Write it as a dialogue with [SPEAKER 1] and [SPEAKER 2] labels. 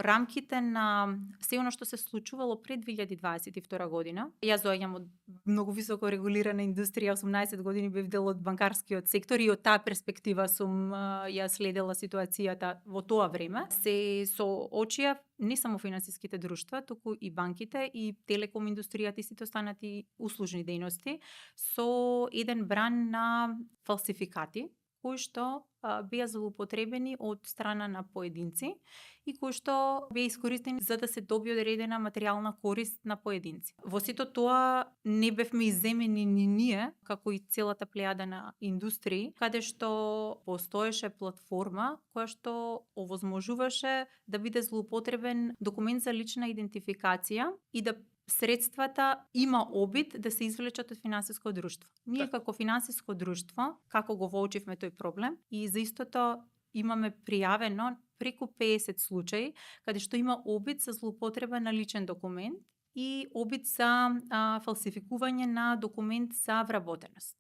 [SPEAKER 1] рамките на се оно што се случувало пред 2022 година. Јас доаѓам од многу високо регулирана индустрија, 18 години бев дел од банкарскиот сектор и од таа перспектива сум ја следела ситуацијата во тоа време. Се соочија не само финансиските друштва, туку и банките и телеком индустријата и сите останати услужни дејности со еден бран на фалсификати кои што беа злоупотребени од страна на поединци и кои што беа искористени за да се добие одредена материјална корист на поединци. Во сето тоа не бевме изземени ни ние, како и целата плејада на индустрии, каде што постоеше платформа која што овозможуваше да биде злоупотребен документ за лична идентификација и да средствата има обид да се извлечат од финансиско друштво. Ние како финансиско друштво, како го воочивме тој проблем и за истото имаме пријавено преку 50 случаи каде што има обид за злоупотреба на личен документ и обид за фалсификување на документ за вработеност.